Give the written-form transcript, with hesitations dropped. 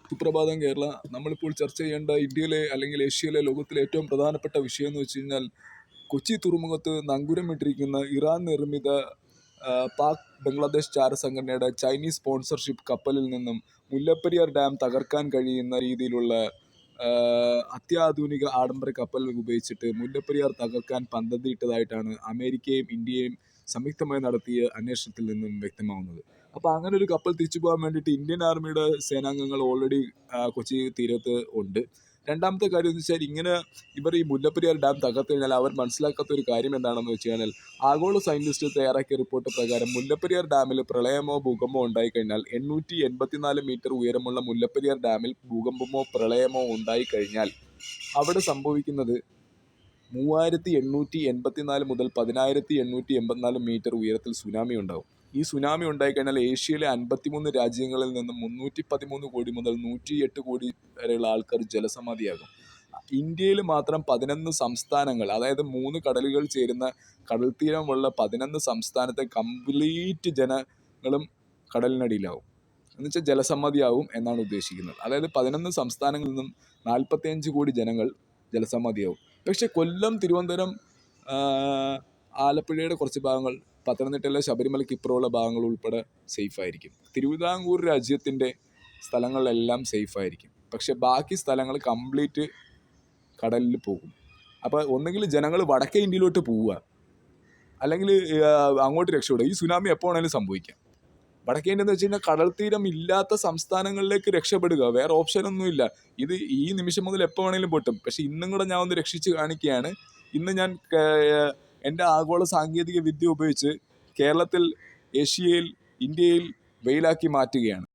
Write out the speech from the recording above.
സുപ്രഭാതം കേരള. നമ്മളിപ്പോൾ ചർച്ച ചെയ്യേണ്ട ഇന്ത്യയിലെ അല്ലെങ്കിൽ ഏഷ്യയിലെ ലോകത്തിലെ ഏറ്റവും പ്രധാനപ്പെട്ട വിഷയം എന്ന് വെച്ച് കഴിഞ്ഞാൽ കൊച്ചി തുറമുഖത്ത് നങ്കൂരമിട്ടിരിക്കുന്ന ഇറാൻ നിർമ്മിത പാക് ബംഗ്ലാദേശ് ചാരസംഘടനയുടെ ചൈനീസ് സ്പോൺസർഷിപ്പ് കപ്പലിൽ നിന്നും മുല്ലപ്പെരിയാർ ഡാം തകർക്കാൻ കഴിയുന്ന രീതിയിലുള്ള അത്യാധുനിക ആഡംബര കപ്പൽ ഉപയോഗിച്ചിട്ട് മുല്ലപ്പെരിയാർ തകർക്കാൻ പദ്ധതിയിട്ടതായിട്ടാണ് അമേരിക്കയും ഇന്ത്യയും സംയുക്തമായി നടത്തിയ അന്വേഷണത്തിൽ നിന്നും വ്യക്തമാവുന്നത്. അപ്പോൾ അങ്ങനെ ഒരു കപ്പൽ തിരിച്ചു പോകാൻ വേണ്ടിയിട്ട് ഇന്ത്യൻ ആർമിയുടെ സേനാംഗങ്ങൾ ഓൾറെഡി കൊച്ചി തീരത്ത് ഉണ്ട്. രണ്ടാമത്തെ കാര്യം എന്ന് വെച്ചാൽ ഇങ്ങനെ ഇവർ ഈ മുല്ലപ്പെരിയാർ ഡാം തകർത്ത് കഴിഞ്ഞാൽ അവർ മനസ്സിലാക്കാത്ത ഒരു കാര്യം എന്താണെന്ന് വെച്ച് കഴിഞ്ഞാൽ ആഗോള സയൻറ്റിസ്റ്റ് തയ്യാറാക്കിയ റിപ്പോർട്ട് പ്രകാരം മുല്ലപ്പെരിയാർ ഡാമിൽ പ്രളയമോ ഭൂകമ്പമോ ഉണ്ടായിക്കഴിഞ്ഞാൽ 884 മീറ്റർ ഉയരമുള്ള മുല്ലപ്പെരിയാർ ഡാമിൽ ഭൂകമ്പമോ പ്രളയമോ ഉണ്ടായിക്കഴിഞ്ഞാൽ അവിടെ സംഭവിക്കുന്നത് 3884 മുതൽ 10884 മീറ്റർ ഉയരത്തിൽ സുനാമി ഉണ്ടാകും. ഈ സുനാമി ഉണ്ടായിക്കഴിഞ്ഞാൽ ഏഷ്യയിലെ 53 രാജ്യങ്ങളിൽ നിന്നും 313 കോടി മുതൽ 108 കോടി വരെയുള്ള ആൾക്കാർ ജലസമാധിയാകും. ഇന്ത്യയിൽ മാത്രം 11 സംസ്ഥാനങ്ങൾ, അതായത് 3 കടലുകൾ ചേരുന്ന കടൽ തീരമുള്ള 11 സംസ്ഥാനത്തെ കംപ്ലീറ്റ് ജനങ്ങളും കടലിനടിയിലാവും. എന്നുവെച്ചാൽ ജലസമാധിയാവും എന്നാണ് ഉദ്ദേശിക്കുന്നത്. അതായത് 11 സംസ്ഥാനങ്ങളിൽ നിന്നും 45 കോടി ജനങ്ങൾ ജലസമാധിയാവും. പക്ഷെ കൊല്ലം, തിരുവനന്തപുരം, ആലപ്പുഴയുടെ കുറച്ച് ഭാഗങ്ങൾ, പത്തനംതിട്ടയിലെ ശബരിമലയ്ക്ക് ഇപ്പുറമുള്ള ഭാഗങ്ങൾ ഉൾപ്പെടെ സേഫായിരിക്കും. തിരുവിതാംകൂർ രാജ്യത്തിൻ്റെ സ്ഥലങ്ങളിലെല്ലാം സേഫായിരിക്കും. പക്ഷെ ബാക്കി സ്ഥലങ്ങൾ കംപ്ലീറ്റ് കടലിൽ പോകും. അപ്പോൾ ഒന്നുകിൽ ജനങ്ങൾ വടക്കേ ഇന്ത്യയിലോട്ട് പോവുക, അല്ലെങ്കിൽ അങ്ങോട്ട് രക്ഷപ്പെടുക. ഈ സുനാമി എപ്പോൾ വേണമെങ്കിലും സംഭവിക്കാം. വടക്കേ ഇന്ത്യ എന്ന് വെച്ച് കഴിഞ്ഞാൽ കടൽ തീരം ഇല്ലാത്ത സംസ്ഥാനങ്ങളിലേക്ക് രക്ഷപ്പെടുക, വേറെ ഓപ്ഷനൊന്നുമില്ല. ഇത് ഈ നിമിഷം മുതൽ എപ്പോൾ വേണമെങ്കിലും പൊട്ടും. പക്ഷെ ഇന്നും കൂടെ ഞാൻ ഒന്ന് രക്ഷിച്ച് കാണിക്കുകയാണ്. ഇന്ന് ഞാൻ എൻ്റെ ആഗോള സാങ്കേതിക വിദ്യ ഉപയോഗിച്ച് കേരളത്തിൽ, ഏഷ്യയിൽ, ഇന്ത്യയിൽ വെയിലാക്കി മാറ്റുകയാണ്.